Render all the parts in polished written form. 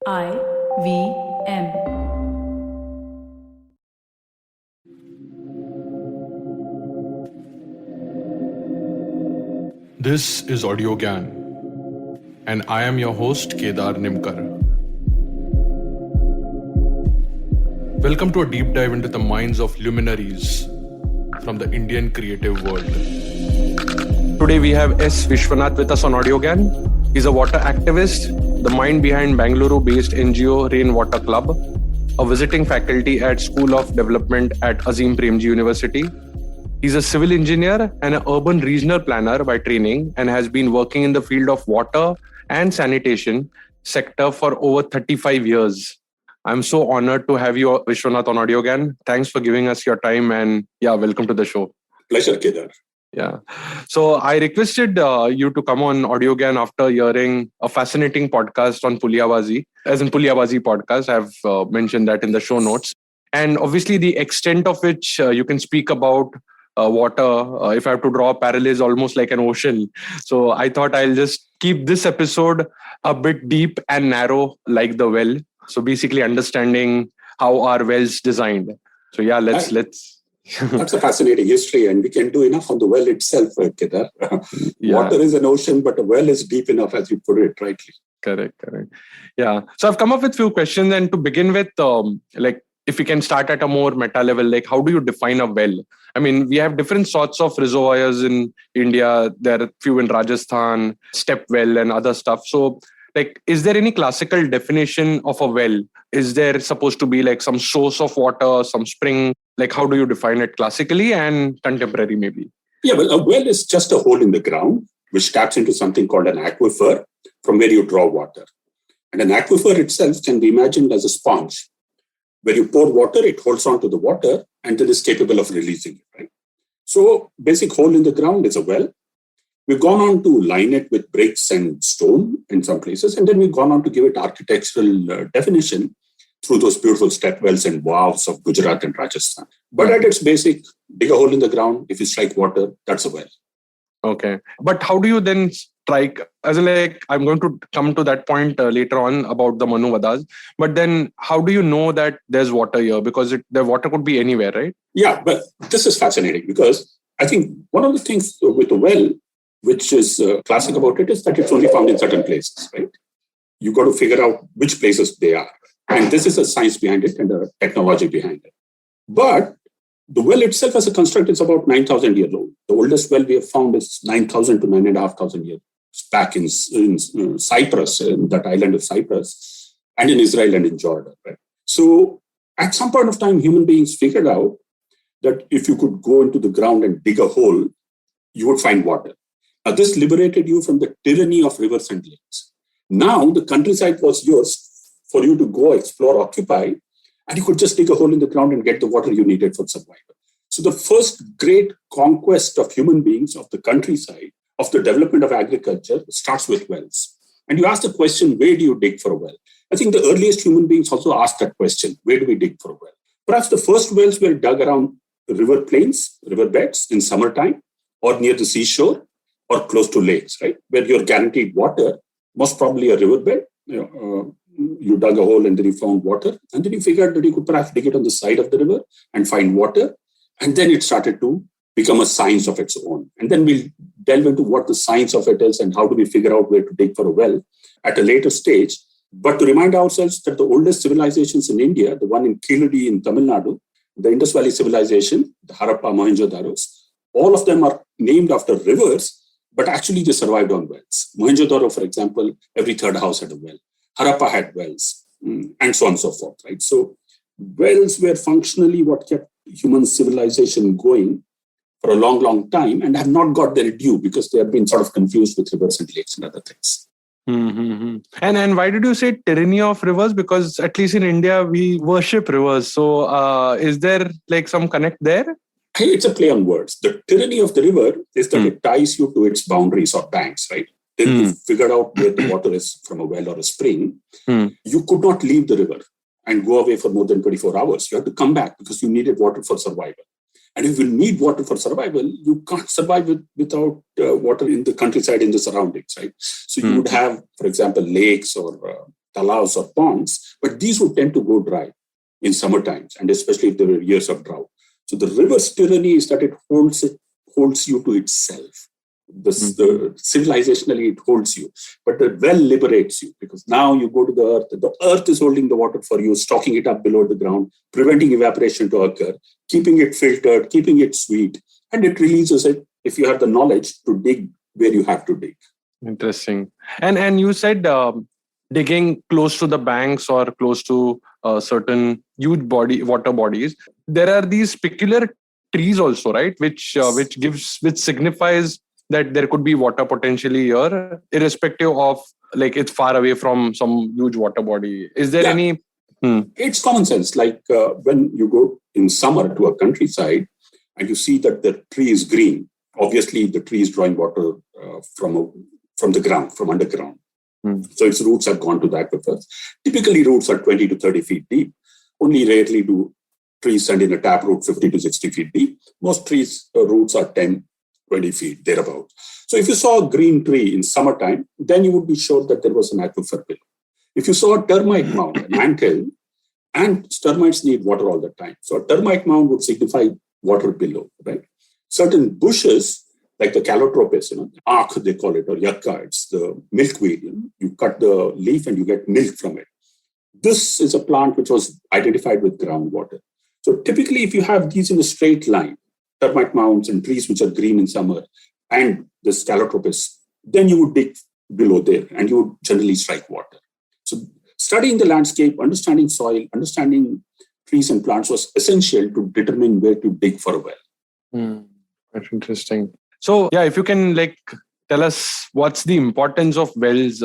IVM. This is Audiogyan, and I am your host, Kedar Nimkar. Welcome to a deep dive into the minds of luminaries from the Indian creative world. Today we have S Vishwanath with us on Audiogyan. He's a water activist, the mind behind Bengaluru-based NGO Rainwater Club, a visiting faculty at School of Development at Azim Premji University. He's a civil engineer and an urban regional planner by training and has been working in the field of water and sanitation sector for over 35 years. I'm so honored to have you, Vishwanath, on Audiogyan. Thanks for giving us your time and welcome to the show. Pleasure, Kedar. Yeah. So I requested you to come on Audiogyan after hearing a fascinating podcast on Pulyabazi, as in Pulyabazi podcast. I've mentioned that in the show notes. And obviously the extent of which you can speak about water, if I have to draw a parallel, is almost like an ocean. So I thought I'll just keep this episode a bit deep and narrow like the well. So basically understanding how our wells designed. So let's. That's a fascinating history, and we can do enough on the well itself, Kedar. Water is an ocean, but a well is deep enough, as you put it rightly. Correct. Yeah. So I've come up with a few questions, and to begin with, if we can start at a more meta level, like how do you define a well? I mean, we have different sorts of reservoirs in India. There are a few in Rajasthan, step well and other stuff. So is there any classical definition of a well? Is there supposed to be like some source of water, some spring? Like how do you define it classically and contemporary maybe? Yeah, well, a well is just a hole in the ground which taps into something called an aquifer from where you draw water. And an aquifer itself can be imagined as a sponge. Where you pour water, it holds on to the water and then is capable of releasing it, right? So basic hole in the ground is a well. We've gone on to line it with bricks and stone in some places, and then we've gone on to give it architectural definition through those beautiful step wells and waves of Gujarat and Rajasthan. But at its basic, dig a hole in the ground, if you strike water, that's a well. Okay. But how do you then strike, I'm going to come to that point later on about the Mannu Vaddars, but then how do you know that there's water here? Because the water could be anywhere, right? Yeah, but this is fascinating because I think one of the things with a well, which is classic about it, is that it's only found in certain places, right? You got to figure out which places they are. And this is a science behind it and a technology behind it. But the well itself as a construct is about 9,000 years old. The oldest well we have found is 9,000 to 9,500 years back in Cyprus, in that island of Cyprus, and in Israel and in Jordan, right? So at some point of time, human beings figured out that if you could go into the ground and dig a hole, you would find water. Now, this liberated you from the tyranny of rivers and lakes. Now, the countryside was yours for you to go explore, occupy, and you could just dig a hole in the ground and get the water you needed for survival. So the first great conquest of human beings, of the countryside, of the development of agriculture, starts with wells. And you ask the question, where do you dig for a well? I think the earliest human beings also asked that question, where do we dig for a well? Perhaps the first wells were dug around river plains, river beds in summertime, or near the seashore, or close to lakes, right? Where you're guaranteed water, most probably a riverbed. You dug a hole and then you found water. And then you figured that you could perhaps dig it on the side of the river and find water. And then it started to become a science of its own. And then we'll delve into what the science of it is and how do we figure out where to dig for a well at a later stage. But to remind ourselves that the oldest civilizations in India, the one in Kiludi in Tamil Nadu, the Indus Valley civilization, the Harappa, Mohenjo-daros, all of them are named after rivers, but actually they survived on wells. Mohenjo-daro, for example, every third house had a well. Harappa had wells, and so on and so forth, right? So wells were functionally what kept human civilization going for a long, long time and have not got their due because they have been sort of confused with rivers and lakes and other things. Mm-hmm. And why did you say tyranny of rivers? Because at least in India, we worship rivers. So is there like some connect there? It's a play on words. The tyranny of the river is that it ties you to its boundaries or banks, right? Then you figured out where the water is from a well or a spring. You could not leave the river and go away for more than 24 hours. You had to come back because you needed water for survival. And if you need water for survival, you can't survive without water in the countryside, in the surroundings, right? So you would have, for example, lakes or talas or ponds, but these would tend to go dry in summer times, and especially if there were years of drought. So the river's tyranny is that it holds you to itself. The civilizationally, it holds you, but the well liberates you, because now you go to the earth is holding the water for you, stocking it up below the ground, preventing evaporation to occur, keeping it filtered, keeping it sweet, and it releases it if you have the knowledge to dig where you have to dig. Interesting. And you said digging close to the banks or close to certain huge water bodies. There are these peculiar trees also, right? Which signifies that there could be water potentially here, irrespective of like it's far away from some huge water body. Is there any? It's common sense. Like when you go in summer to a countryside and you see that the tree is green, obviously the tree is drawing water from the ground, from underground. So its roots have gone to the aquifers. Typically, roots are 20 to 30 feet deep. Only rarely do trees send in a taproot 50 to 60 feet deep. Most trees' roots are 10, 20 feet, thereabout. So if you saw a green tree in summertime, then you would be sure that there was an aquifer below. If you saw a termite mound, an anthill, and termites need water all the time. So a termite mound would signify water below, right? Certain bushes, like the calotropis, arc they call it, or yucca, it's the milkweed. You cut the leaf and you get milk from it. This is a plant which was identified with groundwater. So typically, if you have these in a straight line, termite mounds and trees which are green in summer, and this calotropis, then you would dig below there and you would generally strike water. So studying the landscape, understanding soil, understanding trees and plants was essential to determine where to dig for a well. That's interesting. So, if you can tell us what's the importance of wells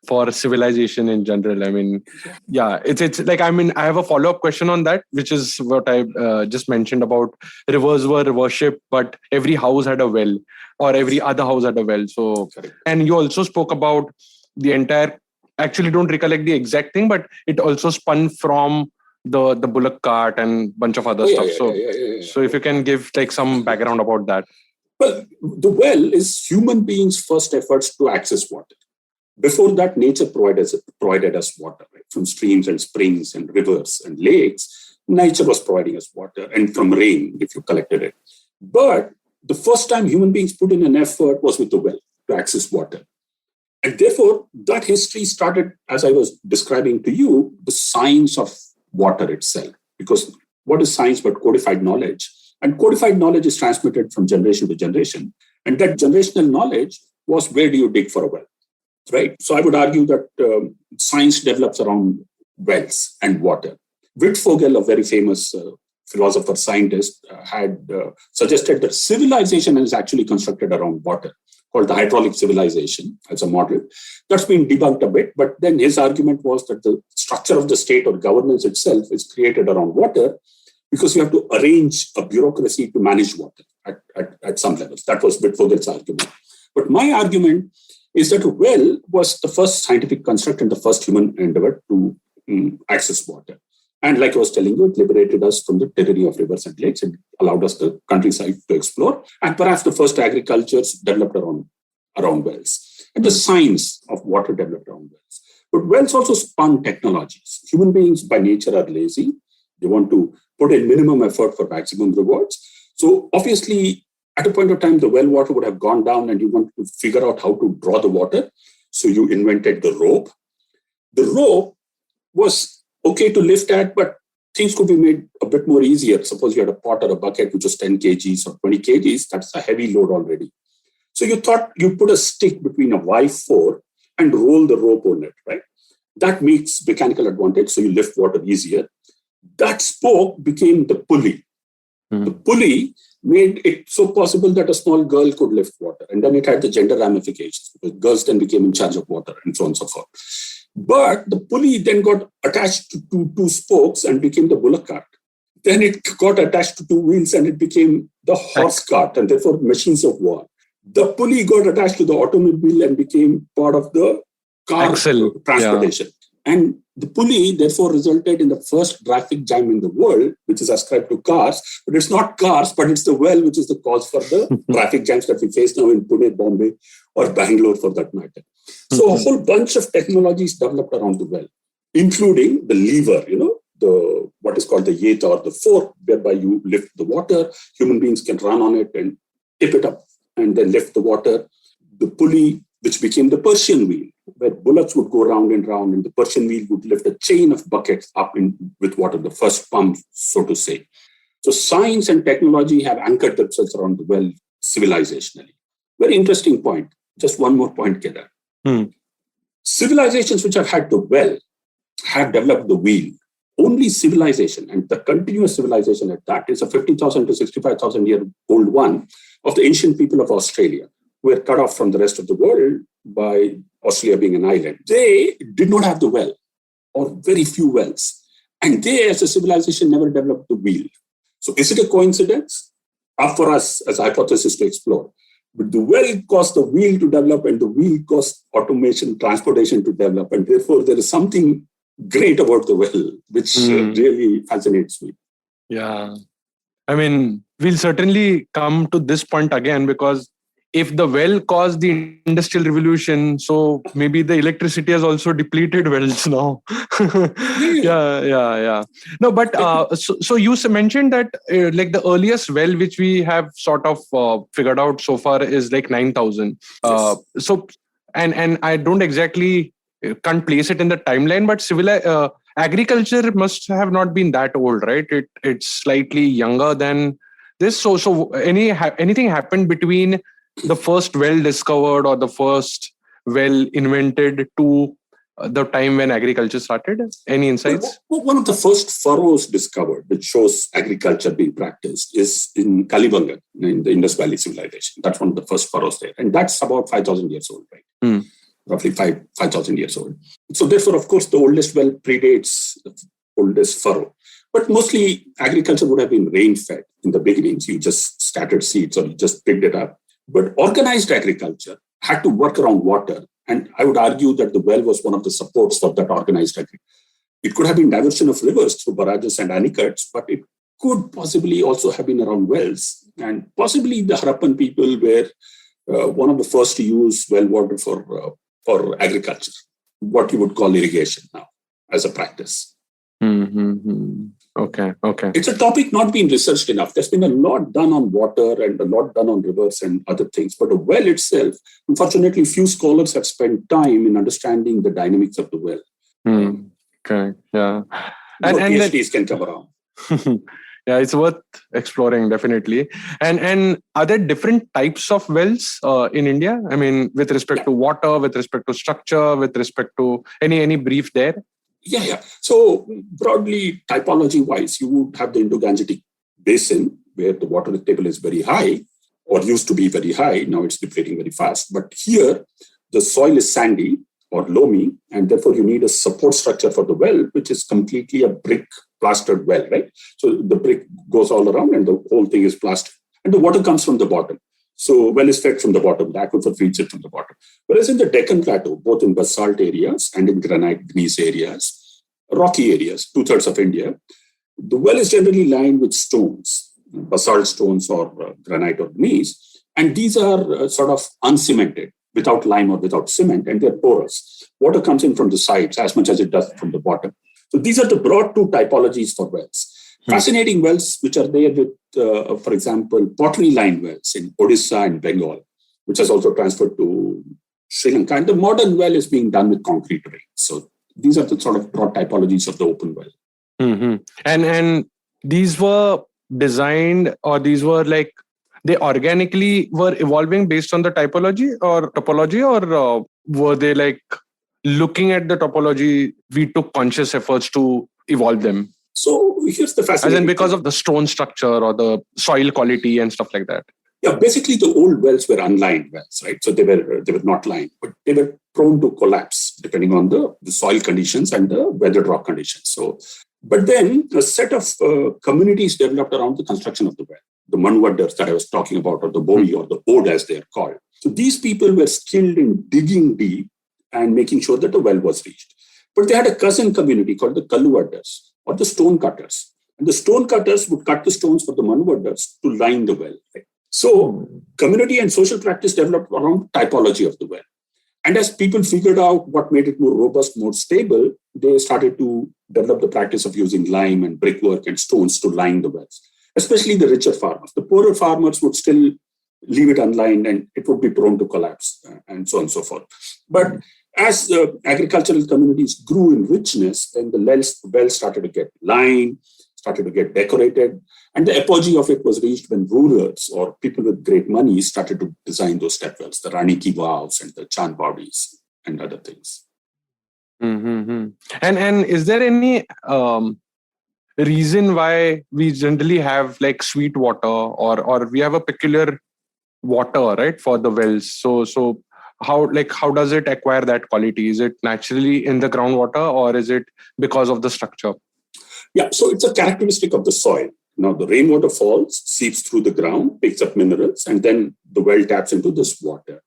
for civilization in general. I mean, it's like, I have a follow-up question on that, which is what I just mentioned about rivers were worshipped, but every house had a well, or every other house had a well. So, and you also spoke about the entire, actually don't recollect the exact thing, but it also spun from the bullock cart and bunch of other stuff. So if you can give some background about that. Well, the well is human beings' first efforts to access water. Before that, nature provided us water, right? From streams and springs and rivers and lakes. Nature was providing us water, and from rain, if you collected it. But the first time human beings put in an effort was with the well to access water. And therefore, that history started, as I was describing to you, the science of water itself. Because what is science but codified knowledge? And codified knowledge is transmitted from generation to generation. And that generational knowledge was, where do you dig for a well? Right. So I would argue that science develops around wells and water. Wittfogel, a very famous philosopher, scientist, had suggested that civilization is actually constructed around water, called the hydraulic civilization as a model. That's been debunked a bit, but then his argument was that the structure of the state or governance itself is created around water, because you have to arrange a bureaucracy to manage water at some levels. That was Wittfogel's argument. But my argument is that a well was the first scientific construct and the first human endeavor to access water. And like I was telling you, it liberated us from the tyranny of rivers and lakes. It allowed us the countryside to explore. And perhaps the first agricultures developed around wells. And the science of water developed around wells. But wells also spun technologies. Human beings by nature are lazy. They want to put in minimum effort for maximum rewards. So obviously, at a point of time, the well water would have gone down and you wanted to figure out how to draw the water. So you invented the rope. The rope was okay to lift at, but things could be made a bit more easier. Suppose you had a pot or a bucket which was 10 kgs or 20 kgs, that's a heavy load already. So you thought you put a stick between a Y4 and roll the rope on it, right? That makes mechanical advantage, so you lift water easier. That spoke became the pulley. The pulley made it so possible that a small girl could lift water. And then it had the gender ramifications, because girls then became in charge of water and so on and so forth. But the pulley then got attached to two spokes and became the bullock cart. Then it got attached to two wheels and it became the horse cart, and therefore machines of war. The pulley got attached to the automobile and became part of the car transportation. And the pulley, therefore, resulted in the first traffic jam in the world, which is ascribed to cars. But it's not cars, but it's the well which is the cause for the traffic jams that we face now in Pune, Bombay, or Bangalore for that matter. So a whole bunch of technologies developed around the well, including the lever, the what is called the yeta or the fork, whereby you lift the water. Human beings can run on it and tip it up and then lift the water. The pulley, which became the Persian wheel, where bullocks would go round and round, and the Persian wheel would lift a chain of buckets up with water, the first pump, so to say. So science and technology have anchored themselves around the well civilizationally. Very interesting point. Just one more point, Kedar. Civilizations which have had the well have developed the wheel. Only civilization, and the continuous civilization at that, is a 50,000 to 65,000 year old one of the ancient people of Australia, who were cut off from the rest of the world by Australia being an island. They did not have the well, or very few wells. And they, as a civilization, never developed the wheel. So is it a coincidence? Up for us as a hypothesis to explore. But the well caused the wheel to develop, and the wheel caused automation, transportation to develop. And therefore, there is something great about the well, which really fascinates me. Yeah. I mean, we'll certainly come to this point again, because if the well caused the industrial revolution, so maybe the electricity has also depleted wells now. Yeah. No, but so you mentioned that like the earliest well which we have sort of figured out so far is like 9,000. Yes. So and I don't exactly can't place it in the timeline, but agriculture must have not been that old, right? It's slightly younger than this. So anything happened between the first well discovered or the first well invented to the time when agriculture started? Any insights? One of the first furrows discovered, which shows agriculture being practiced, is in Kalibangan, in the Indus Valley civilization. That's one of the first furrows there. And that's about 5,000 years old, right? Roughly 5,000 years old. So therefore, of course, the oldest well predates the oldest furrow. But mostly agriculture would have been rain-fed in the beginnings. You just scattered seeds or you just picked it up. But organized agriculture had to work around water. And I would argue that the well was one of the supports for that organized agriculture. It could have been diversion of rivers through barrages and anicuttes, but it could possibly also have been around wells. And possibly the Harappan people were one of the first to use well water for agriculture, what you would call irrigation now as a practice. Okay. It's a topic not being researched enough. There's been a lot done on water and a lot done on rivers and other things. But the well itself, unfortunately, few scholars have spent time in understanding the dynamics of the well. Okay, yeah. And PhDs can come around. Yeah, it's worth exploring, definitely. And are there different types of wells in India? I mean, with respect to water, with respect to structure, with respect to any brief there? Yeah. So broadly, typology-wise, you would have the Indo-Gangetic Basin, where the water table is very high, or used to be very high. Now it's depleting very fast. But here, the soil is sandy or loamy, and therefore you need a support structure for the well, which is completely a brick plastered well, right? So the brick goes all around and the whole thing is plastered. And the water comes from the bottom. So well is fed from the bottom, the aquifer feeds it from the bottom. Whereas in the Deccan Plateau, both in basalt areas and in granite gneiss areas, rocky areas, 2/3 of India, the well is generally lined with stones, basalt stones or granite or gneiss. And these are sort of uncemented, without lime or without cement, and they're porous. Water comes in from the sides as much as it does from the bottom. So these are the broad two typologies for wells. Fascinating wells, which are there with, for example, pottery lined wells in Odisha and Bengal, which has also transferred to Sri Lanka. And the modern well is being done with concrete drains. So these are the sort of broad typologies of the open well. And these were designed, or these were like, they organically were evolving based on the topology, or were they like looking at the topology, we took conscious efforts to evolve them? So here's the fascinating As in because of the stone structure or the soil quality and stuff like that. Yeah, basically the old wells were unlined wells, right? So they were not lined, but they were prone to collapse depending on the soil conditions and the weathered rock conditions. So, but then a set of communities developed around the construction of the well. The Mannu Vaddars that I was talking about, or the Bovi or the Ode as they're called. So these people were skilled in digging deep and making sure that the well was reached. But they had a cousin community called the Kallu Vaddars, or the stone cutters. And the stone cutters would cut the stones for the Mannu Vaddars to line the well. Right? So community and social practice developed around typology of the well. And as people figured out what made it more robust, more stable, they started to develop the practice of using lime and brickwork and stones to line the wells, especially the richer farmers. The poorer farmers would still leave it unlined and it would be prone to collapse and so on and so forth. But as the agricultural communities grew in richness, then the wells started to get lined, started to get decorated. And the apogee of it was reached when rulers or people with great money started to design those step wells, the Rani Ki Vaavs and the Chand Baudis and other things. Mm-hmm. And is there any reason why we generally have like sweet water or we have a peculiar water, right, for the wells? So how does it acquire that quality? Is it naturally in the groundwater or is it because of the structure? Yeah, so it's a characteristic of the soil. Now, the rainwater falls, seeps through the ground, picks up minerals, and then the well taps into this water.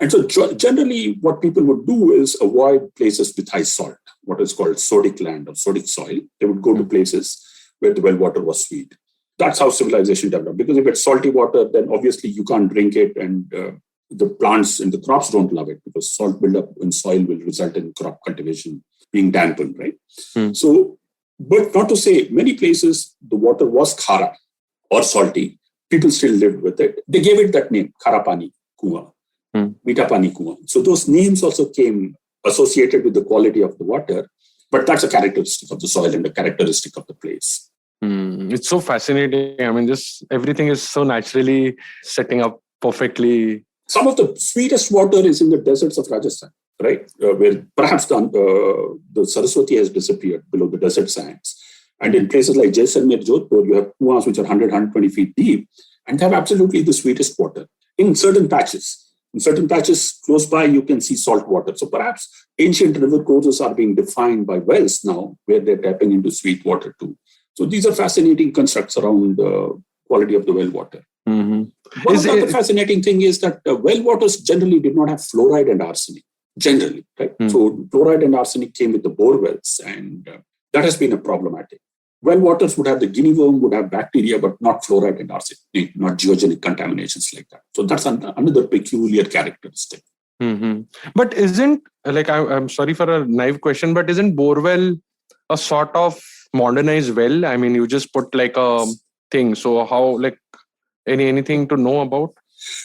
And so generally what people would do is avoid places with high salt, what is called sodic land or sodic soil. They would go to places where the well water was sweet. That's how civilization developed. Because if it's salty water, then obviously you can't drink it, and the plants and the crops don't love it because salt buildup in soil will result in crop cultivation being dampened, right? So, but not to say, many places the water was khara or salty. People still lived with it. They gave it that name, khara pani kuwa, mita pani kuwa. So those names also came associated with the quality of the water, but that's a characteristic of the soil and a characteristic of the place. It's so fascinating. I mean, just everything is so naturally setting up perfectly. Some of the sweetest water is in the deserts of Rajasthan, right? Where perhaps the Saraswati has disappeared below the desert sands. And in places like Jaisalmer, Jodhpur, you have kuas which are 100, 120 feet deep and have absolutely the sweetest water. In certain patches close by, you can see salt water. So perhaps ancient river courses are being defined by wells now, where they're tapping into sweet water too. So these are fascinating constructs around the quality of the well water. One of the other fascinating thing is that well waters generally did not have fluoride and arsenic, generally, right? So fluoride and arsenic came with the bore wells, and that has been a problematic. Well waters would have the guinea worm, would have bacteria, but not fluoride and arsenic, not geogenic contaminations like that. So that's another peculiar characteristic. But isn't, like, I'm sorry for a naive question, but isn't borewell a sort of modernized well? I mean, you just put like a thing. So how, like, anything to know about?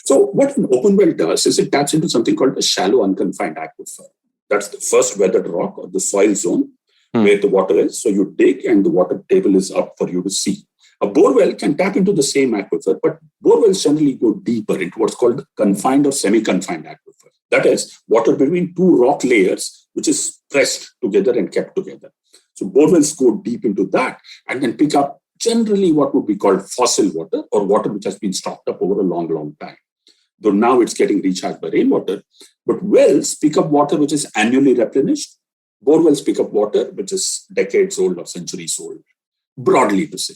So what an open well does is it taps into something called a shallow unconfined aquifer. That's the first weathered rock or the soil zone where the water is. So you dig and the water table is up for you to see. A bore well can tap into the same aquifer, but bore wells generally go deeper into what's called confined or semi-confined aquifer. That is, water between two rock layers, which is pressed together and kept together. So bore wells go deep into that and then pick up generally what would be called fossil water or water which has been stocked up over a long, long time. Though now it's getting recharged by rainwater, but wells pick up water which is annually replenished. Bore wells pick up water which is decades old or centuries old, broadly to say.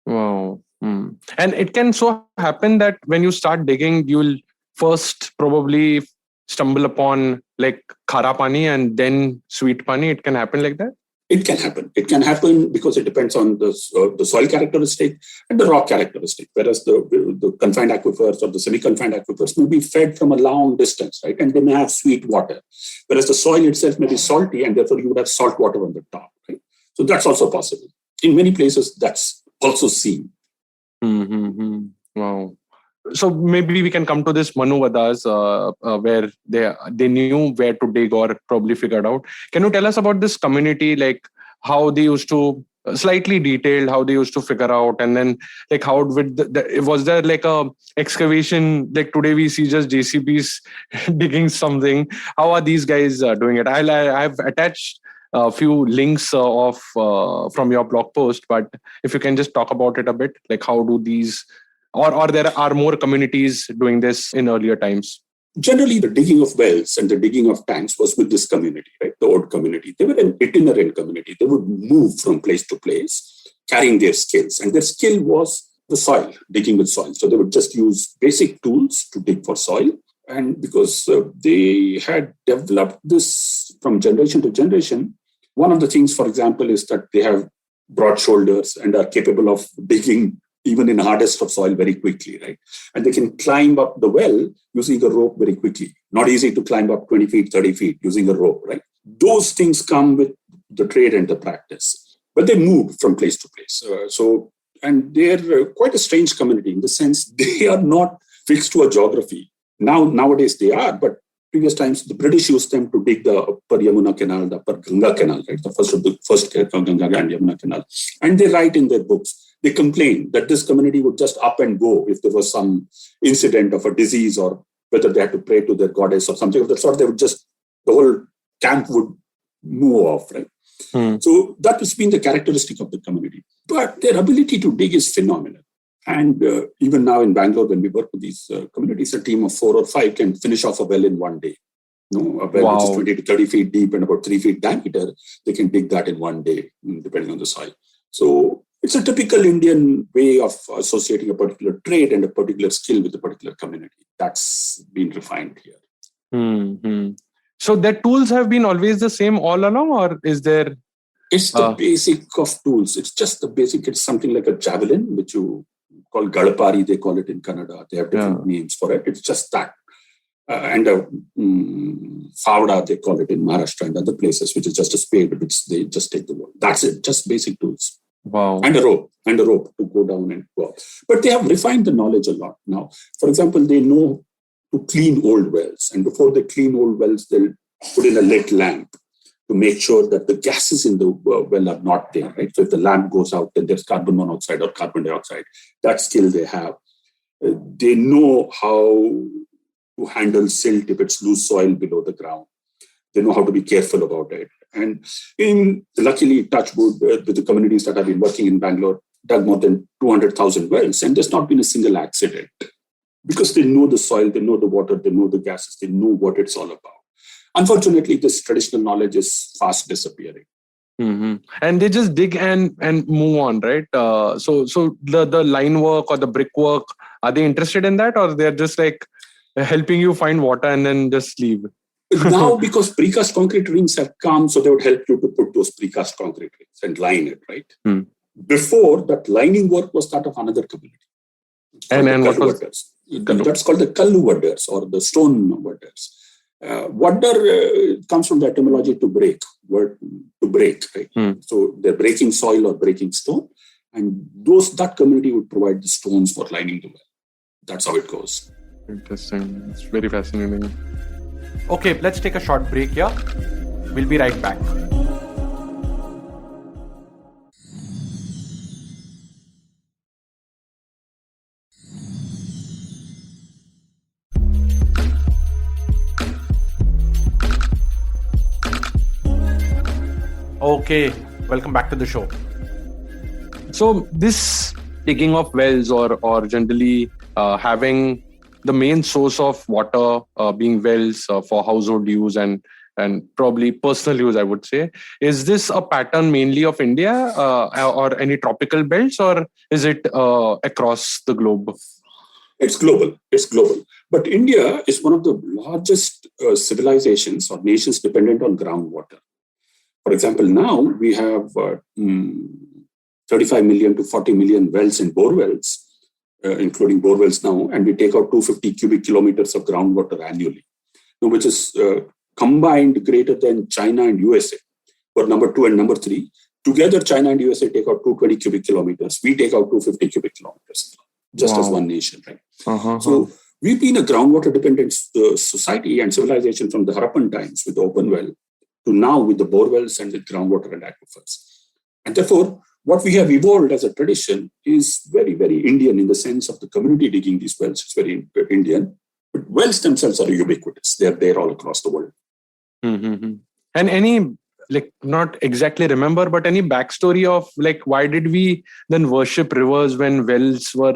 Wow. And it can so happen that when you start digging, you will first probably stumble upon like khara pani and then sweet pani. It can happen like that? It can happen. It can happen because it depends on the soil characteristic and the rock characteristic, whereas the confined aquifers or the semi-confined aquifers may be fed from a long distance, right? And they may have sweet water, whereas the soil itself may be salty and therefore you would have salt water on the top, right? So that's also possible. In many places, that's also seen. Wow. So maybe we can come to this Mannu Vaddars, where they knew where to dig or probably figured out. Can you tell us about this community, like how they used to, slightly detailed, how they used to figure out, and then like how was there like a excavation, like today we see just JCBs digging something. How are these guys doing it? I've attached a few links from your blog post, but if you can just talk about it a bit, like how do these, or there are more communities doing this in earlier times? Generally, the digging of wells and the digging of tanks was with this community, right? The old community. They were an itinerant community. They would move from place to place, carrying their skills. And their skill was the soil, digging with soil. So they would just use basic tools to dig for soil. And because they had developed this from generation to generation, one of the things, for example, is that they have broad shoulders and are capable of digging even in hardest of soil very quickly, right? And they can climb up the well using a rope very quickly. Not easy to climb up 20 feet, 30 feet using a rope, right? Those things come with the trade and the practice, but they move from place to place. And they're quite a strange community in the sense they are not fixed to a geography. Nowadays they are, but previous times the British used them to dig the upper Yamuna Canal, the upper Ganga Canal, right? The first Ganga and Yamuna Canal. And they write in their books, they complain that this community would just up and go if there was some incident of a disease or whether they had to pray to their goddess or something of that sort. The whole camp would move off, right? So that has been the characteristic of the community. But their ability to dig is phenomenal. And even now in Bangalore, when we work with these communities, a team of 4 or 5 can finish off a well in one day. A well which is 20 to 30 feet deep and about 3 feet diameter, they can dig that in one day, depending on the soil. So it's a typical Indian way of associating a particular trade and a particular skill with a particular community. That's been refined here. Mm-hmm. So the tools have been always the same all along, or is there? It's the basic of tools. It's just the basic. It's something like a javelin, which you call Gadapari, they call it in Kannada. They have different names for it. It's just that. And a Favda, they call it in Maharashtra and other places, which is just a spade, which they just take the wood. That's it. Just basic tools. Wow. And a rope to go down and go up. But they have refined the knowledge a lot now. For example, they know to clean old wells. And before they clean old wells, they'll put in a lit lamp to make sure that the gases in the well are not there, right? So if the lamp goes out, then there's carbon monoxide or carbon dioxide. That skill they have. They know how to handle silt if it's loose soil below the ground. They know how to be careful about it. And luckily, touch wood, with the communities that have been working in Bangalore, dug more than 200,000 wells, and there's not been a single accident. Because they know the soil, they know the water, they know the gases, they know what it's all about. Unfortunately, this traditional knowledge is fast disappearing. Mm-hmm. And they just dig and move on, right? So the line work or the brickwork, are they interested in that, or they're just like helping you find water and then just leave? Now, because precast concrete rings have come, so they would help you to put those precast concrete rings and line it, right? Before, that lining work was that of another community. And what was that's called the Mannu Vaddars or the stone Vaddars. Vaddar comes from the etymology to break, word to break, right? So they're breaking soil or breaking stone, and that community would provide the stones for lining the well. That's how it goes. Interesting. It's very fascinating. Okay, let's take a short break here. We'll be right back. Okay, welcome back to the show. So this digging of wells or generally having the main source of water being wells for household use and probably personal use, I would say. Is this a pattern mainly of India or any tropical belts, or is it across the globe? It's global. But India is one of the largest civilizations or nations dependent on groundwater. For example, now we have 35 million to 40 million wells and bore wells, including bore wells now, and we take out 250 cubic kilometers of groundwater annually, which is combined greater than China and USA for number 2 and number 3. Together, China and USA take out 220 cubic kilometers. We take out 250 cubic kilometers, just as one nation, right? So we've been a groundwater-dependent society and civilization from the Harappan times with the open well to now with the bore wells and the groundwater and aquifers. And therefore, what we have evolved as a tradition is very, very Indian in the sense of the community digging these wells. It's very Indian. But wells themselves are ubiquitous. They're there all across the world. Mm-hmm. And any, not exactly remember, but any backstory of why did we then worship rivers when wells were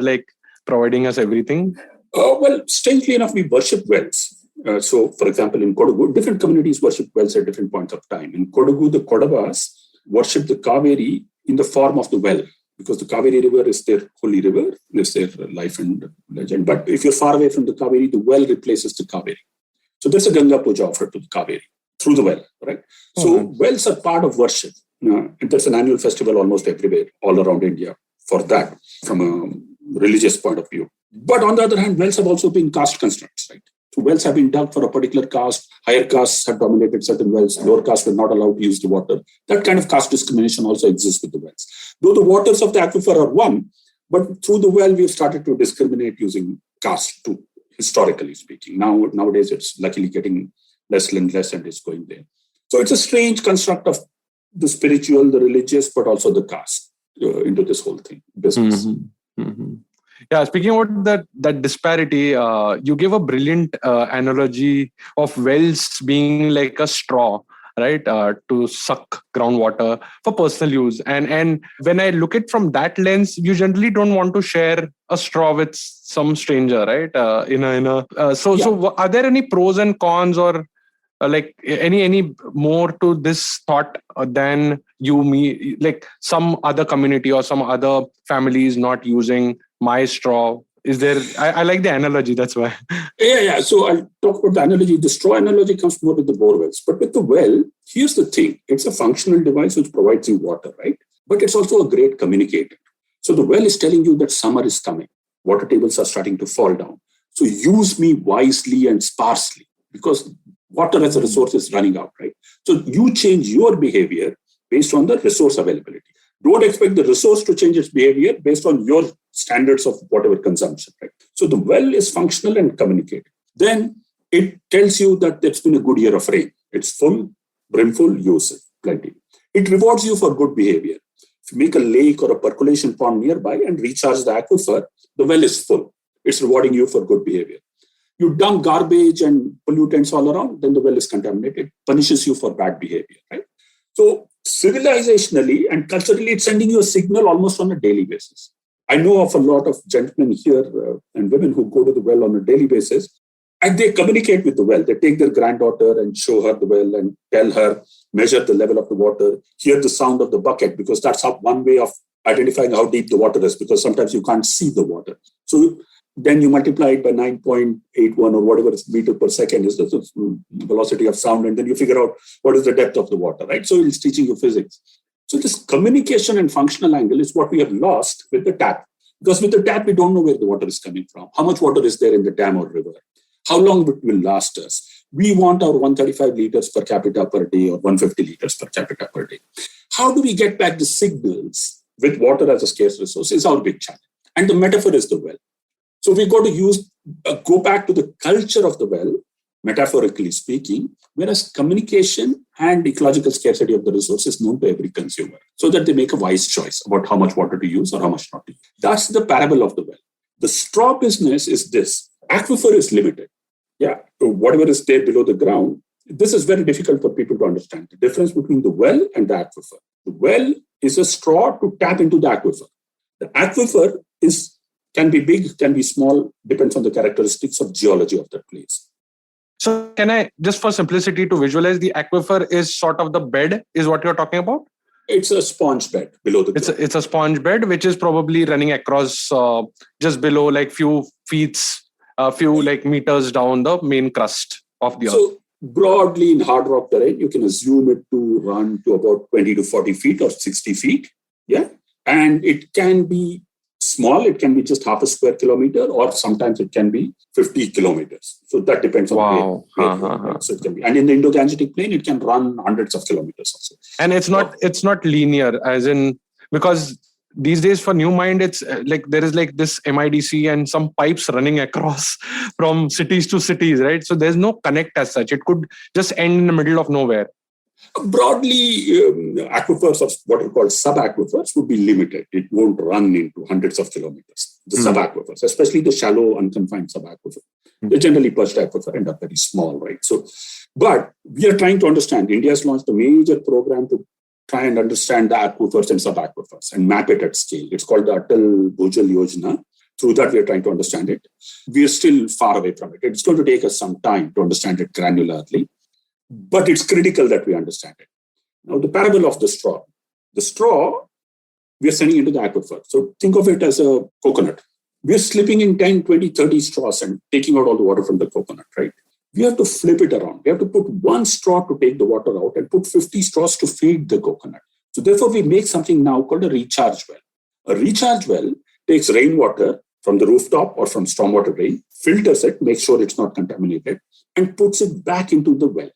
providing us everything? Well, strangely enough, we worship wells. So, for example, in Kodagu, different communities worship wells at different points of time. In Kodagu, the Kodavas worship the Kaveri in the form of the well, because the Kaveri river is their holy river, is their life and legend. But if you're far away from the Kaveri, the well replaces the Kaveri. So there's a Ganga Puja offered to the Kaveri through the well, right? So wells are part of worship. And there's an annual festival almost everywhere, all around India, for that from a religious point of view. But on the other hand, wells have also been caste constructs, right? So wells have been dug for a particular caste. Higher castes have dominated certain wells. Lower castes were not allowed to use the water. That kind of caste discrimination also exists with the wells. Though the waters of the aquifer are one, but through the well, we've started to discriminate using caste too, historically speaking. Nowadays, it's luckily getting less and less and it's going there. So it's a strange construct of the spiritual, the religious, but also the caste into this whole thing, business. Mm-hmm. Mm-hmm. Yeah, speaking about that disparity, you gave a brilliant analogy of wells being like a straw, right? To suck groundwater for personal use. And when I look at from that lens, you generally don't want to share a straw with some stranger, right? So are there any pros and cons or like any more to this thought than like some other community or some other families not using my straw? Is there? I like the analogy. That's why. Yeah. So I'll talk about the analogy. The straw analogy comes more with the bore wells, but with the well, here's the thing: it's a functional device which provides you water, right? But it's also a great communicator. So the well is telling you that summer is coming. Water tables are starting to fall down. So use me wisely and sparsely because water as a resource is running out, right? So you change your behavior based on the resource availability. Don't expect the resource to change its behavior based on your standards of whatever consumption, right? So the well is functional and communicative. Then it tells you that it's been a good year of rain. It's full, brimful, use it, plenty. It rewards you for good behavior. If you make a lake or a percolation pond nearby and recharge the aquifer, the well is full. It's rewarding you for good behavior. You dump garbage and pollutants all around, then the well is contaminated. It punishes you for bad behavior, right? So civilizationally and culturally, it's sending you a signal almost on a daily basis. I know of a lot of gentlemen here and women who go to the well on a daily basis, and they communicate with the well. They take their granddaughter and show her the well and tell her, measure the level of the water, hear the sound of the bucket, because that's one way of identifying how deep the water is, because sometimes you can't see the water. So then you multiply it by 9.81 or whatever meter per second is the velocity of sound, and then you figure out what is the depth of the water, right? So it's teaching you physics. So this communication and functional angle is what we have lost with the tap. Because with the tap, we don't know where the water is coming from. How much water is there in the dam or river? How long it will last us? We want our 135 liters per capita per day or 150 liters per capita per day. How do we get back the signals with water as a scarce resource is our big challenge. And the metaphor is the well. So we've got to go back to the culture of the well, metaphorically speaking, whereas communication and ecological scarcity of the resource is known to every consumer, so that they make a wise choice about how much water to use or how much not to use. That's the parable of the well. The straw business is this. Aquifer is limited. Yeah, whatever is there below the ground, this is very difficult for people to understand. The difference between the well and the aquifer. The well is a straw to tap into the aquifer. The aquifer can be big, can be small, depends on the characteristics of geology of that place. So can I, just for simplicity to visualize, the aquifer is sort of the bed, is what you're talking about? It's a sponge bed below the ground. It's a sponge bed, which is probably running across just below like few meters down the main crust of the earth. So broadly in hard rock terrain, you can assume it to run to about 20 to 40 feet or 60 feet. Yeah. And it can be small, it can be just half a square kilometer, or sometimes it can be 50 kilometers. So that depends on where. So it can be. And in the Indo-Gangetic plain, it can run hundreds of kilometers also. And it's not linear, as in, because these days for New Mind, it's like there is like this MIDC and some pipes running across from cities to cities, right? So there's no connect as such. It could just end in the middle of nowhere. Broadly, aquifers of what are called sub-aquifers would be limited. It won't run into hundreds of kilometers. The sub-aquifers, especially the shallow, unconfined sub-aquifer. They generally perched aquifer end up very small, right? So, but we are trying to understand. India has launched a major program to try and understand the aquifers and sub-aquifers and map it at scale. It's called the Atal Bhujal Yojana. Through that, we are trying to understand it. We are still far away from it. It's going to take us some time to understand it granularly. But it's critical that we understand it. Now, the parable of the straw. The straw, we are sending into the aquifer. So think of it as a coconut. We are slipping in 10, 20, 30 straws and taking out all the water from the coconut, right? We have to flip it around. We have to put one straw to take the water out and put 50 straws to feed the coconut. So therefore, we make something now called a recharge well. A recharge well takes rainwater from the rooftop or from stormwater drain, filters it, makes sure it's not contaminated, and puts it back into the well,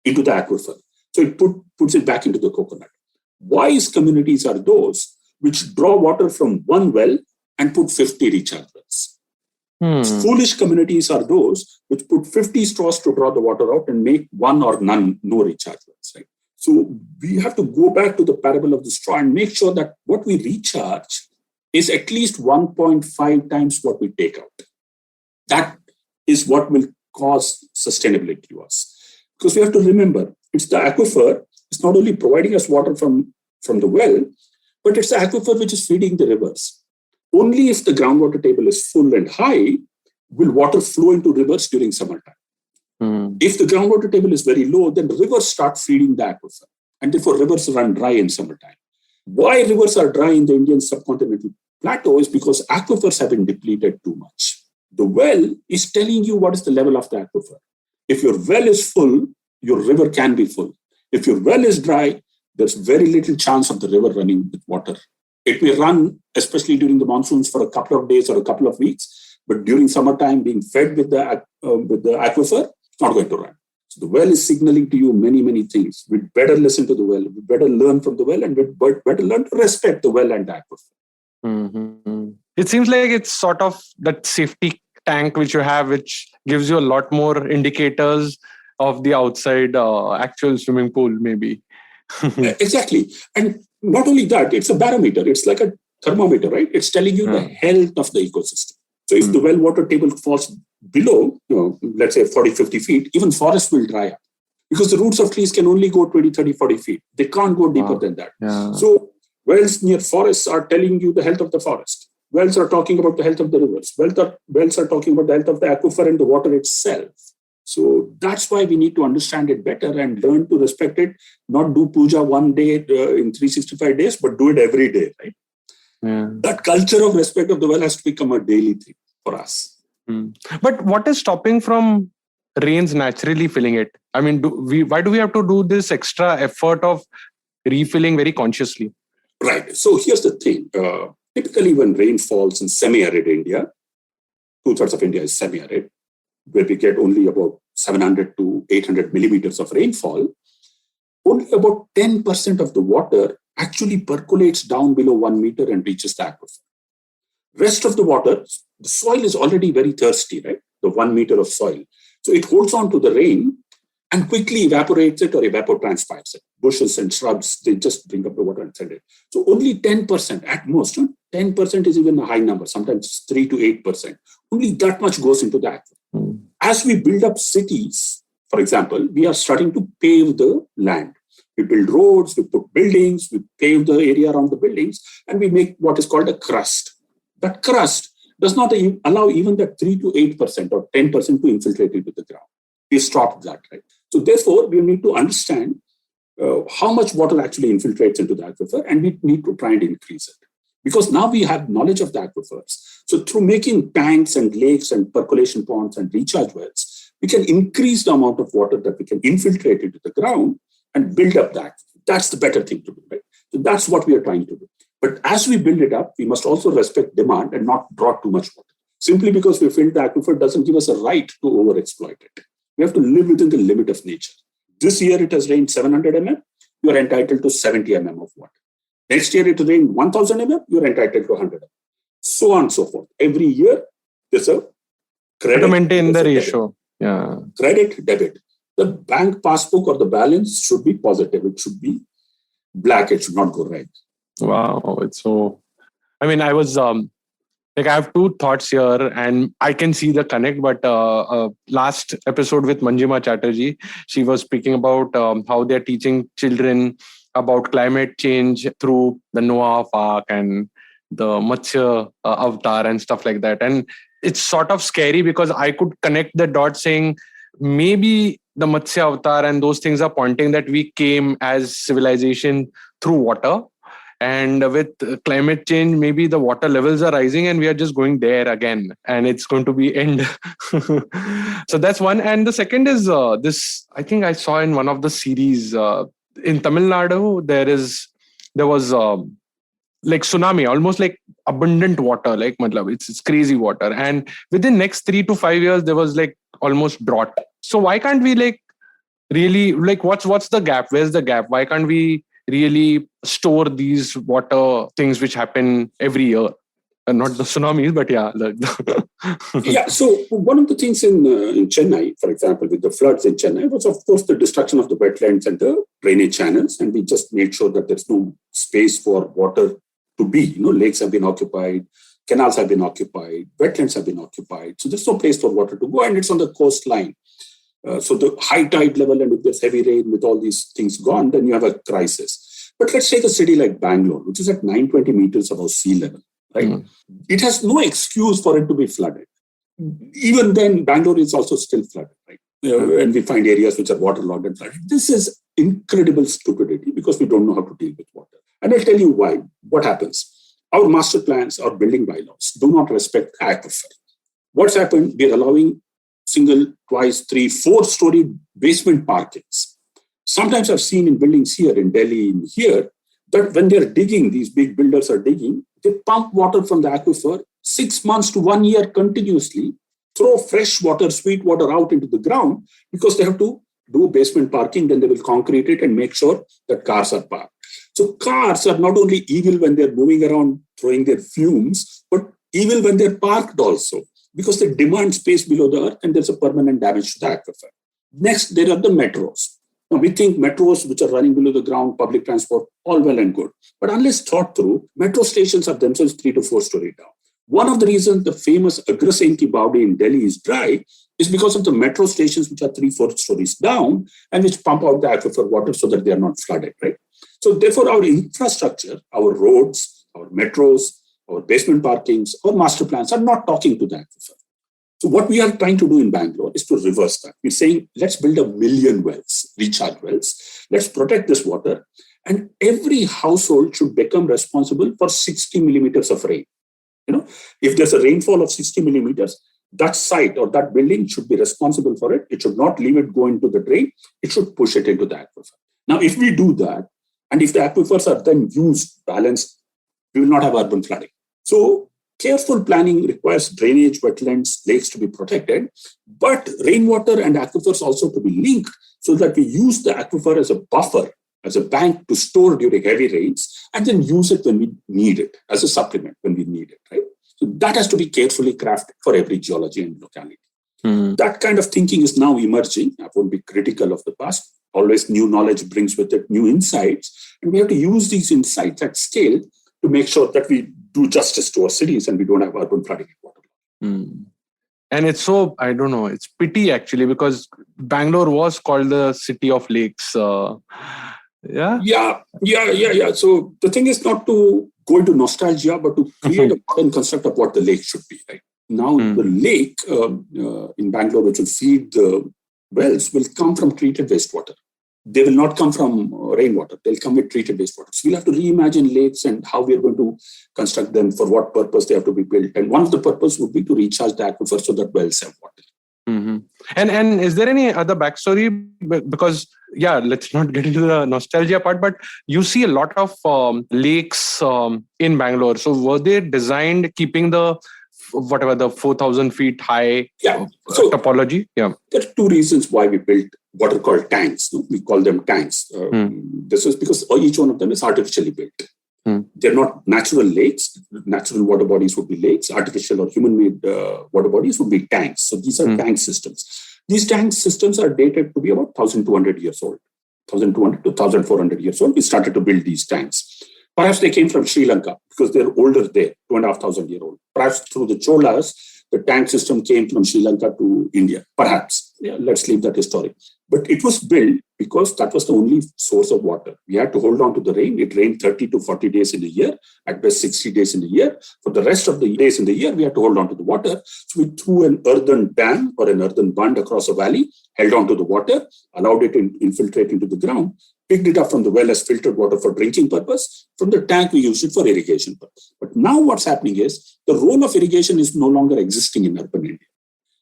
into the aquifer. So it puts it back into the coconut. Wise communities are those which draw water from one well and put 50 recharge wells. Foolish communities are those which put 50 straws to draw the water out and make one or no recharge wells. Right? So we have to go back to the parable of the straw and make sure that what we recharge is at least 1.5 times what we take out. That is what will cause sustainability to us. Because we have to remember, it's the aquifer. It's not only providing us water from the well, but it's the aquifer which is feeding the rivers. Only if the groundwater table is full and high will water flow into rivers during summertime. If the groundwater table is very low, then rivers start feeding the aquifer. And therefore, rivers run dry in summertime. Why rivers are dry in the Indian subcontinental plateau is because aquifers have been depleted too much. The well is telling you what is the level of the aquifer. If your well is full, your river can be full. If your well is dry, there's very little chance of the river running with water. It may run, especially during the monsoons, for a couple of days or a couple of weeks, but during summertime, being fed with the aquifer, it's not going to run. So the well is signaling to you many, many things. We'd better listen to the well. We'd better learn from the well, and we'd better learn to respect the well and the aquifer. It seems like it's sort of that safety tank which you have, which gives you a lot more indicators of the outside actual swimming pool, maybe. Exactly. And not only that, it's a barometer. It's like a thermometer, right? It's telling you the health of the ecosystem. So if the well water table falls below, let's say 40, 50 feet, even forests will dry up because the roots of trees can only go 20, 30, 40 feet. They can't go deeper than that. Yeah. So wells near forests are telling you the health of the forest. Wells are talking about the health of the rivers. Wells are talking about the health of the aquifer and the water itself. So that's why we need to understand it better and learn to respect it, not do puja one day in 365 days, but do it every day, right? Yeah. That culture of respect of the well has to become a daily thing for us. But what is stopping from rains naturally filling it? I mean, why do we have to do this extra effort of refilling very consciously? Right. So here's the thing. Typically, when rain falls in semi-arid India, 2/3 of India is semi-arid, where we get only about 700 to 800 millimeters of rainfall, only about 10% of the water actually percolates down below 1 meter and reaches the aquifer. Rest of the water, the soil is already very thirsty, right? The 1 meter of soil. So it holds on to the rain and quickly evaporates it or evapotranspires it. Bushes and shrubs, they just bring up the water and send it. So only 10% at most, 10% is even a high number, sometimes 3 to 8%. Only that much goes into the aquifer. As we build up cities, for example, we are starting to pave the land. We build roads, we put buildings, we pave the area around the buildings, and we make what is called a crust. That crust does not allow even that 3 to 8% or 10% to infiltrate into the ground. We stopped that, right? So therefore, we need to understand how much water actually infiltrates into the aquifer, and we need to try and increase it. Because now we have knowledge of the aquifers. So through making tanks and lakes and percolation ponds and recharge wells, we can increase the amount of water that we can infiltrate into the ground and build up that. That's the better thing to do, right? So that's what we are trying to do. But as we build it up, we must also respect demand and not draw too much water. Simply because we filled the aquifer doesn't give us a right to overexploit it. We have to live within the limit of nature. This year it has rained 700 mm, you are entitled to 70 mm of water. Next year it rained 1000 mm, you are entitled to 100 mm. So on and so forth. Every year there's a credit. To maintain the ratio. Yeah. Credit, debit. The bank passbook or the balance should be positive. It should be black. It should not go red. Wow. It's so... I mean, I was... I have two thoughts here and I can see the connect, but last episode with Manjima Chatterjee, she was speaking about how they're teaching children about climate change through the Noah Ark and the Matsya avatar and stuff like that. And it's sort of scary because I could connect the dots saying maybe the Matsya avatar and those things are pointing that we came as civilization through water. And with climate change, maybe the water levels are rising and we are just going there again and it's going to be end. So that's one. And the second is this, I think I saw in one of the series in Tamil Nadu, there was like tsunami, almost like abundant water, like matlab, it's crazy water. And within next 3 to 5 years, there was like almost drought. So why can't we like really, like what's the gap? Where's the gap? Why can't we really store these water things which happen every year? Not the tsunamis, but yeah. Yeah, so one of the things in Chennai, for example, with the floods in Chennai, was of course the destruction of the wetlands and the drainage channels. And we just made sure that there's no space for water to be. Lakes have been occupied, canals have been occupied, wetlands have been occupied. So there's no place for water to go, and it's on the coastline. So the high tide level, and if there's heavy rain with all these things gone, then you have a crisis. But let's take a city like Bangalore, which is at 920 meters above sea level. Right? It has no excuse for it to be flooded. Even then, Bangalore is also still flooded, right? And we find areas which are waterlogged and flooded. This is incredible stupidity because we don't know how to deal with water. And I'll tell you why. What happens? Our master plans, our building bylaws do not respect aquifer. What's happened? We are allowing single, twice, 3, 4-story basement parkings. Sometimes I've seen in buildings here in Delhi, in here, that when they're digging, these big builders are digging, they pump water from the aquifer 6 months to 1 year continuously, throw fresh water, sweet water out into the ground because they have to do basement parking. Then they will concrete it and make sure that cars are parked. So cars are not only evil when they're moving around throwing their fumes, but evil when they're parked also because they demand space below the earth and there's a permanent damage to the aquifer. Next, there are the metros. Now, we think metros which are running below the ground, public transport, all well and good. But unless thought through, metro stations are themselves 3 to 4 story down. One of the reasons the famous Agrasen ki Bawdi in Delhi is dry is because of the metro stations which are 3-4 stories down and which pump out the aquifer water so that they are not flooded, right? So therefore, our infrastructure, our roads, our metros, our basement parkings, our master plans are not talking to the aquifer. So what we are trying to do in Bangalore is to reverse that. We're saying, let's build 1 million wells, recharge wells. Let's protect this water. And every household should become responsible for 60 millimeters of rain. If there's a rainfall of 60 millimeters, that site or that building should be responsible for it. It should not leave it go into the drain. It should push it into the aquifer. Now, if we do that, and if the aquifers are then used, balanced, we will not have urban flooding. So careful planning requires drainage, wetlands, lakes to be protected, but rainwater and aquifers also to be linked so that we use the aquifer as a buffer, as a bank to store during heavy rains, and then use it when we need it, as a supplement when we need it, right? So that has to be carefully crafted for every geology and locality. That kind of thinking is now emerging. I won't be critical of the past. Always new knowledge brings with it new insights, and we have to use these insights at scale to make sure that we do justice to our cities and we don't have urban flooding and water. And it's so, I don't know, it's pity actually because Bangalore was called the city of lakes. Yeah. So the thing is not to go into nostalgia, but to create a modern construct of what the lake should be. Right now, the lake in Bangalore, which will feed the wells, will come from treated wastewater. They will not come from rainwater. They'll come with treated wastewater. So we'll have to reimagine lakes and how we are going to construct them, for what purpose they have to be built. And one of the purpose would be to recharge the aquifer so that wells have water. And is there any other backstory? Because, yeah, let's not get into the nostalgia part, but you see a lot of lakes in Bangalore. So were they designed keeping the 4,000 feet high topology? Yeah. There are 2 reasons why we built what are called tanks. We call them tanks. This is because each one of them is artificially built. They're not natural lakes. Natural water bodies would be lakes. Artificial or human-made water bodies would be tanks. So these are tank systems. These tank systems are dated to be about 1,200 years old. 1,200 to 1,400 years old. We started to build these tanks. Perhaps they came from Sri Lanka because they're older there, 2,500 year old. Perhaps through the Cholas, the tank system came from Sri Lanka to India. Perhaps. Let's leave that history. But it was built because that was the only source of water. We had to hold on to the rain. It rained 30 to 40 days in a year, at best 60 days in a year. For the rest of the days in the year, we had to hold on to the water. So we threw an earthen dam or an earthen bund across a valley, held on to the water, allowed it to infiltrate into the ground, picked it up from the well as filtered water for drinking purpose. From the tank, we used it for irrigation purpose. But now what's happening is the role of irrigation is no longer existing in urban India.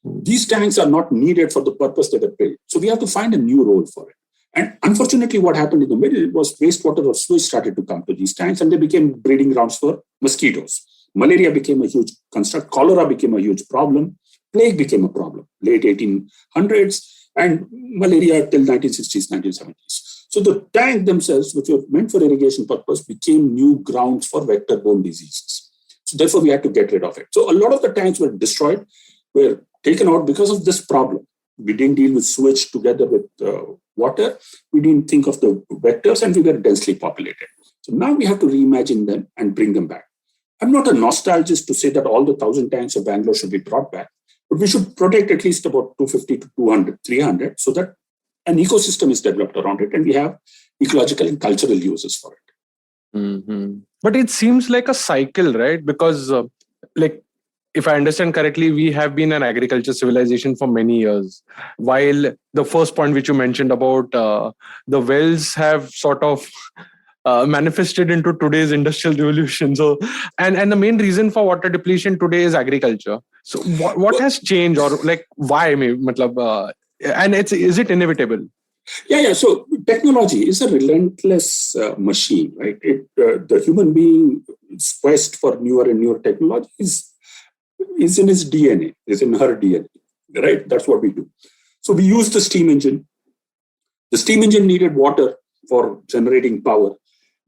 These tanks are not needed for the purpose they were built. So we have to find a new role for it. And unfortunately, what happened in the middle was wastewater or sewage started to come to these tanks, and they became breeding grounds for mosquitoes. Malaria became a huge construct. Cholera became a huge problem. Plague became a problem, late 1800s, and malaria till 1960s, 1970s. So the tanks themselves, which were meant for irrigation purpose, became new grounds for vector-borne diseases. So therefore, we had to get rid of it. So a lot of the tanks were destroyed, were taken out because of this problem. We didn't deal with sewage together with water. We didn't think of the vectors, and we were densely populated. So now we have to reimagine them and bring them back. I'm not a nostalgist to say that all the 1,000 tanks of Bangalore should be brought back, but we should protect at least about 250 to 200, 300 so that an ecosystem is developed around it and we have ecological and cultural uses for it. Mm-hmm. But it seems like a cycle, right? Because if I understand correctly, we have been an agriculture civilization for many years. While the first point which you mentioned about the wells have sort of manifested into today's industrial revolution. So, and the main reason for water depletion today is agriculture. So, what has changed, or why? And is it inevitable? Yeah. So technology is a relentless machine, right? The human being's quest for newer and newer technology is in his DNA, is in her DNA, right? That's what we do. So we use the steam engine. The steam engine needed water for generating power.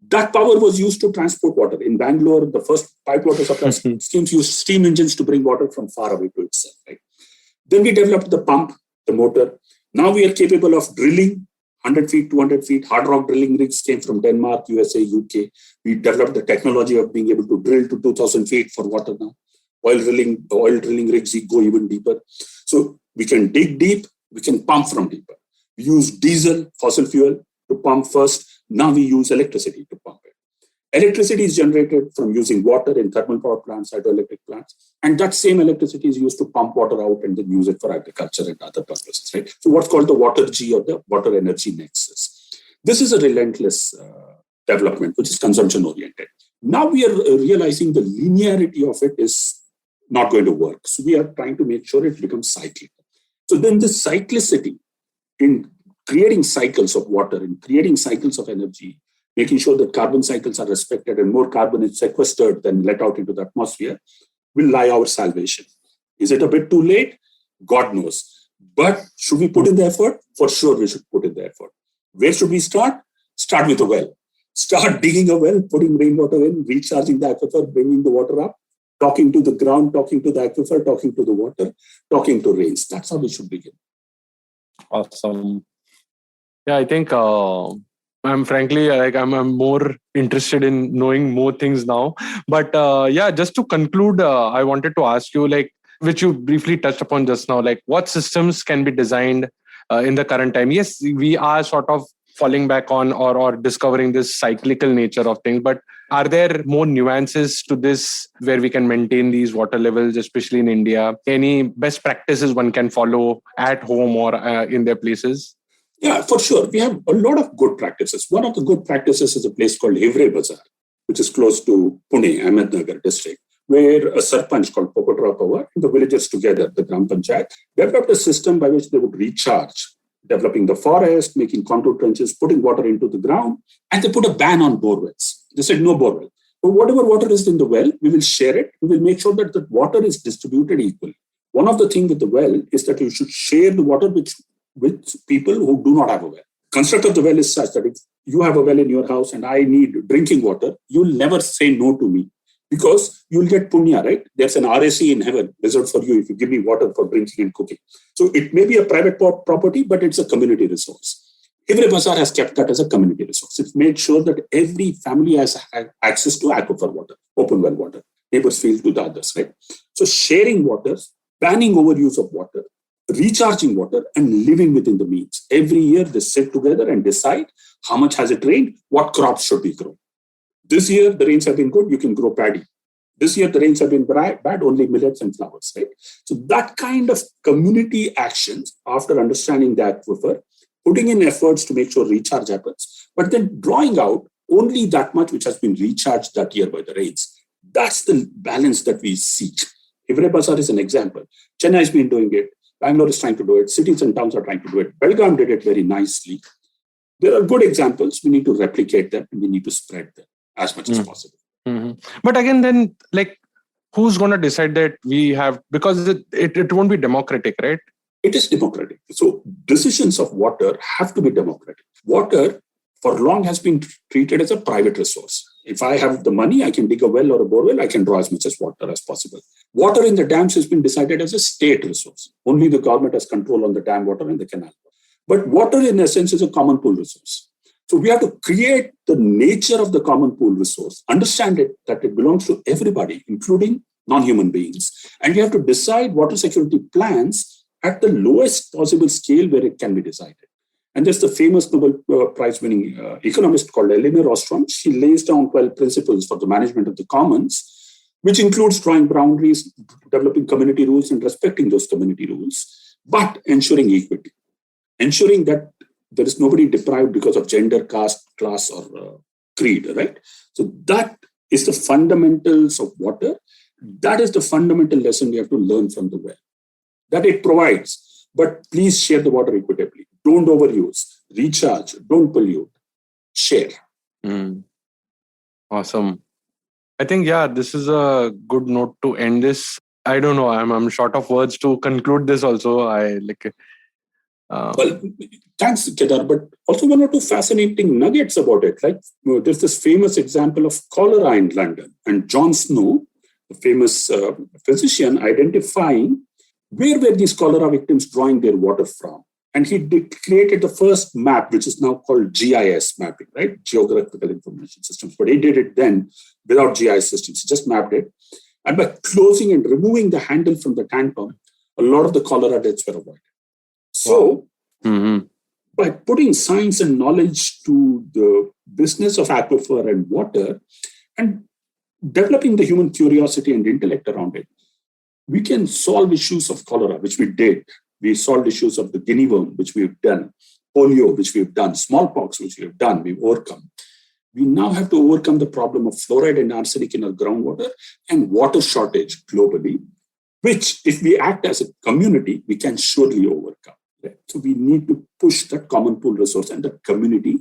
That power was used to transport water. In Bangalore, the first pipe water supply schemes used steam engines to bring water from far away to itself, right? Then we developed the pump, the motor. Now we are capable of drilling 100 feet, 200 feet. Hard rock drilling rigs came from Denmark, USA, UK. We developed the technology of being able to drill to 2,000 feet for water now. Oil drilling rigs go even deeper. So we can dig deep, we can pump from deeper. We use diesel, fossil fuel to pump first. Now we use electricity to pump it. Electricity is generated from using water in thermal power plants, hydroelectric plants, and that same electricity is used to pump water out and then use it for agriculture and other purposes, right? So what's called the water G, or the water energy nexus. This is a relentless development, which is consumption oriented. Now we are realizing the linearity of it is not going to work. So we are trying to make sure it becomes cyclical. So then this cyclicity in creating cycles of water, in creating cycles of energy, making sure that carbon cycles are respected and more carbon is sequestered than let out into the atmosphere, will lie our salvation. Is it a bit too late? God knows. But should we put in the effort? For sure, we should put in the effort. Where should we start? Start with a well. Start digging a well, putting rainwater in, recharging the aquifer, bringing the water up, talking to the ground, talking to the aquifer, talking to the water, talking to rains. That's how we should begin. Awesome. Yeah, I think I'm frankly I'm more interested in knowing more things now. But just to conclude, I wanted to ask you, which you briefly touched upon just now, what systems can be designed in the current time? Yes, we are sort of falling back on or discovering this cyclical nature of things, but are there more nuances to this where we can maintain these water levels, especially in India? Any best practices one can follow at home or in their places? Yeah, for sure. We have a lot of good practices. One of the good practices is a place called Hivre Bazaar, which is close to Pune, Ahmednagar district, where a sarpanch called Pokotra Pawar and the villagers together, the Gram Panchayat, developed a system by which they would recharge, developing the forest, making contour trenches, putting water into the ground, and they put a ban on bore wells. They said no bore well. But whatever water is in the well, we will share it. We will make sure that the water is distributed equally. One of the things with the well is that you should share the water with people who do not have a well. Construct of the well is such that if you have a well in your house and I need drinking water, you'll never say no to me because you'll get punya, right? There's an RAC in heaven reserved for you if you give me water for drinking and cooking. So it may be a private property, but it's a community resource. Hivre Bazaar has kept that as a community resource. It's made sure that every family has access to aquifer water, open well water. Neighbors feel to the others, right? So sharing water, banning overuse of water, recharging water, and living within the means. Every year they sit together and decide how much has it rained, what crops should be grown. This year the rains have been good, you can grow paddy. This year the rains have been bad, only millets and flowers, right? So that kind of community actions, after understanding the aquifer, putting in efforts to make sure recharge happens, but then drawing out only that much which has been recharged that year by the rains. That's the balance that we seek. Hivre Bazaar is an example. Chennai has been doing it. Bangalore is trying to do it. Cities and towns are trying to do it. Belgaum did it very nicely. There are good examples. We need to replicate them and we need to spread them as much as possible. But again, then, like, who's going to decide that we have, because it won't be democratic, right? It is democratic. So decisions of water have to be democratic. Water for long has been treated as a private resource. If I have the money, I can dig a well or a borewell, I can draw as much as water as possible. Water in the dams has been decided as a state resource. Only the government has control on the dam water and the canal water. But water in essence is a common pool resource. So we have to create the nature of the common pool resource, understand it, that it belongs to everybody, including non-human beings. And we have to decide water security plans at the lowest possible scale where it can be decided. And there's the famous Nobel Prize-winning economist called Elinor Ostrom. She lays down 12 principles for the management of the commons, which includes drawing boundaries, developing community rules and respecting those community rules, but ensuring equity, ensuring that there is nobody deprived because of gender, caste, class, or creed, right? So that is the fundamentals of water. That is the fundamental lesson we have to learn from the well, that it provides. But please share the water equitably. Don't overuse, recharge, don't pollute, share. Awesome. I think, this is a good note to end this. I don't know. I'm short of words to conclude this also. Well, thanks, Kedar, but also one or two fascinating nuggets about it. Like there's this famous example of cholera in London, and John Snow, the famous physician, identifying where were these cholera victims drawing their water from. And he created the first map, which is now called GIS mapping, right? Geographical Information Systems. But he did it then without GIS systems. He just mapped it. And by closing and removing the handle from the tank pump, a lot of the cholera deaths were avoided. So, by putting science and knowledge to the business of aquifer and water and developing the human curiosity and intellect around it, we can solve issues of cholera, which we did. We solved issues of the guinea worm, which we've done, polio, which we've done, smallpox, which we've done, we've overcome. We now have to overcome the problem of fluoride and arsenic in our groundwater and water shortage globally, which, if we act as a community, we can surely overcome. Right? So we need to push that common pool resource and the community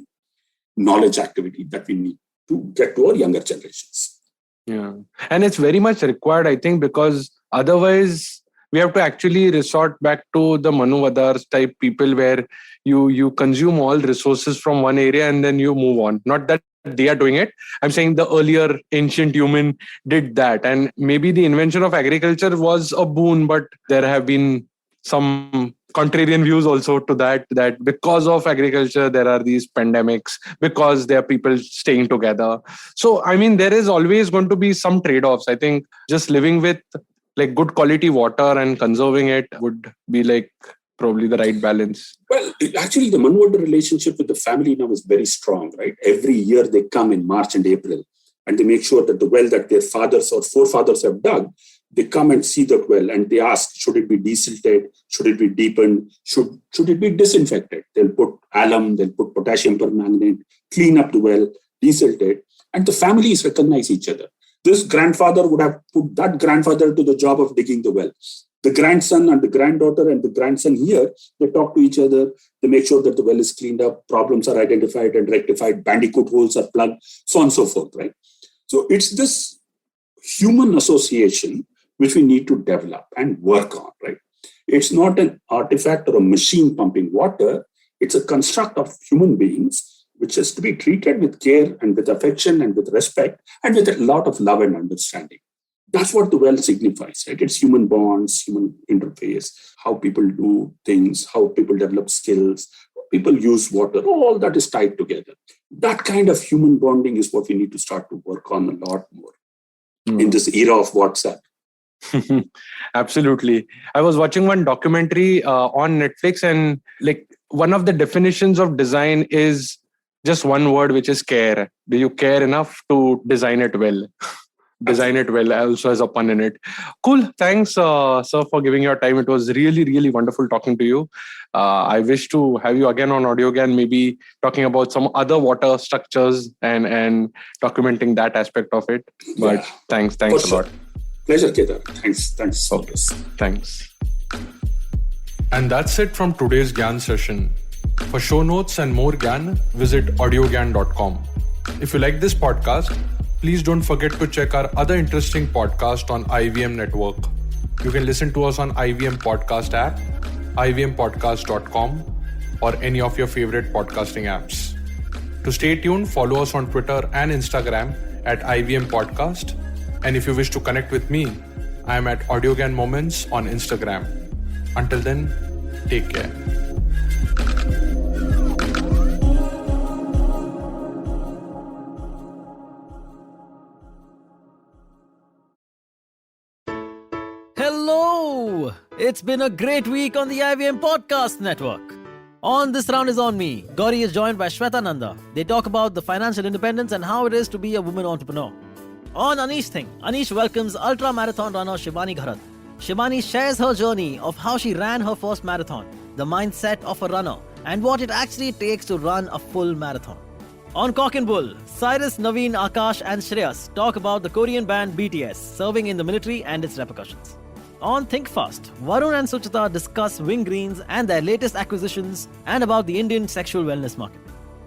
knowledge activity that we need to get to our younger generations. Yeah. And it's very much required, I think, because otherwise we have to actually resort back to the Mannu Vaddars type people where you consume all resources from one area and then you move on. Not that they are doing it. I'm saying the earlier ancient human did that. And maybe the invention of agriculture was a boon, but there have been some contrarian views also to that because of agriculture, there are these pandemics, because there are people staying together. So, I mean, there is always going to be some trade-offs. I think just living with like good quality water and conserving it would be like probably the right balance. Well, actually, the Mannu Vaddar relationship with the family now is very strong, right? Every year they come in March and April and they make sure that the well that their fathers or forefathers have dug, they come and see the well and they ask, should it be desilted? Should it be deepened? Should it be disinfected? They'll put alum, they'll put potassium permanganate, clean up the well, desilt it, and the families recognize each other. This grandfather would have put that grandfather to the job of digging the well. The grandson and the granddaughter and the grandson here, they talk to each other. They make sure that the well is cleaned up, problems are identified and rectified, bandicoot holes are plugged, so on and so forth, right? So it's this human association which we need to develop and work on, right? It's not an artifact or a machine pumping water. It's a construct of human beings which has to be treated with care and with affection and with respect and with a lot of love and understanding. That's what the well signifies, right? It's human bonds, human interface, how people do things, how people develop skills, people use water, all that is tied together. That kind of human bonding is what we need to start to work on a lot more in this era of WhatsApp. Absolutely. I was watching one documentary on Netflix, and like one of the definitions of design is just one word, which is care. Do you care enough to design it well? Design it well also has a pun in it. Cool. Thanks, sir, for giving your time. It was really, really wonderful talking to you. I wish to have you again on Audiogyan, maybe talking about some other water structures and documenting that aspect of it. But thanks a lot. Pleasure, Kedar. Thanks for this. Thanks. And that's it from today's Gyan session. For show notes and more Gyan, visit Audiogyan.com. If you like this podcast, please don't forget to check our other interesting podcast on IVM Network. You can listen to us on IVM Podcast app, ivmpodcast.com, or any of your favorite podcasting apps. To stay tuned, follow us on Twitter and Instagram at IVM Podcast. And if you wish to connect with me, I am at Audiogyan Moments on Instagram. Until then, take care. Hello! It's been a great week on the IVM Podcast Network. On This Round is on me, Gauri is joined by Shweta Nanda. They talk about the financial independence and how it is to be a woman entrepreneur. On Anish Thing, Anish welcomes ultra-marathon runner Shivani Gharat. Shivani shares her journey of how she ran her first marathon, the mindset of a runner, and what it actually takes to run a full marathon. On Cock and Bull, Cyrus, Naveen, Akash and Shreyas talk about the Korean band BTS serving in the military and its repercussions. On Think Fast, Varun and Suchita discuss Wing Greens and their latest acquisitions and about the Indian sexual wellness market.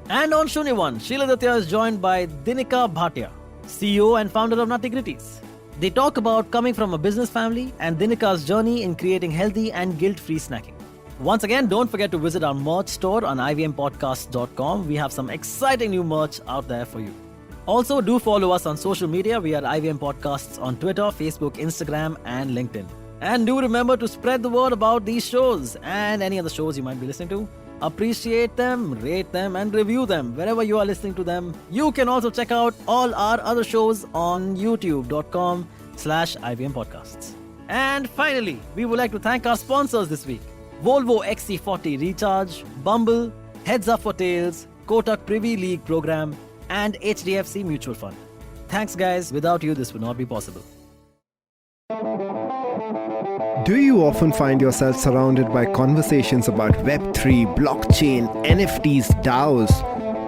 And on Shunya One, Sheila Datya is joined by Dinika Bhatia, CEO and founder of Nuttigritties. They talk about coming from a business family and Dinika's journey in creating healthy and guilt-free snacking. Once again, don't forget to visit our merch store on ivmpodcast.com. We have some exciting new merch out there for you. Also, do follow us on social media. We are IVM Podcasts on Twitter, Facebook, Instagram, and LinkedIn. And do remember to spread the word about these shows and any other shows you might be listening to. Appreciate them, rate them, and review them wherever you are listening to them. You can also check out all our other shows on youtube.com/IVM Podcasts. And finally, we would like to thank our sponsors this week. Volvo XC40 Recharge, Bumble, Heads Up for Tails, Kotak Privy League Program, and HDFC Mutual Fund. Thanks guys, without you this would not be possible. Do you often find yourself surrounded by conversations about Web3, blockchain, NFTs, DAOs?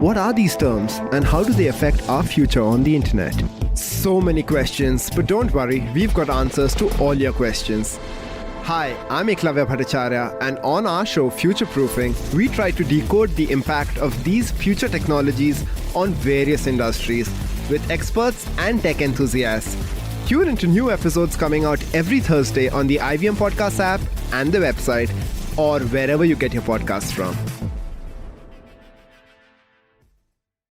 What are these terms and how do they affect our future on the internet? So many questions, but don't worry, we've got answers to all your questions. Hi, I'm Eklavya Bhattacharya, and on our show Future Proofing, we try to decode the impact of these future technologies on various industries with experts and tech enthusiasts. Tune into new episodes coming out every Thursday on the IVM Podcast app and the website, or wherever you get your podcasts from.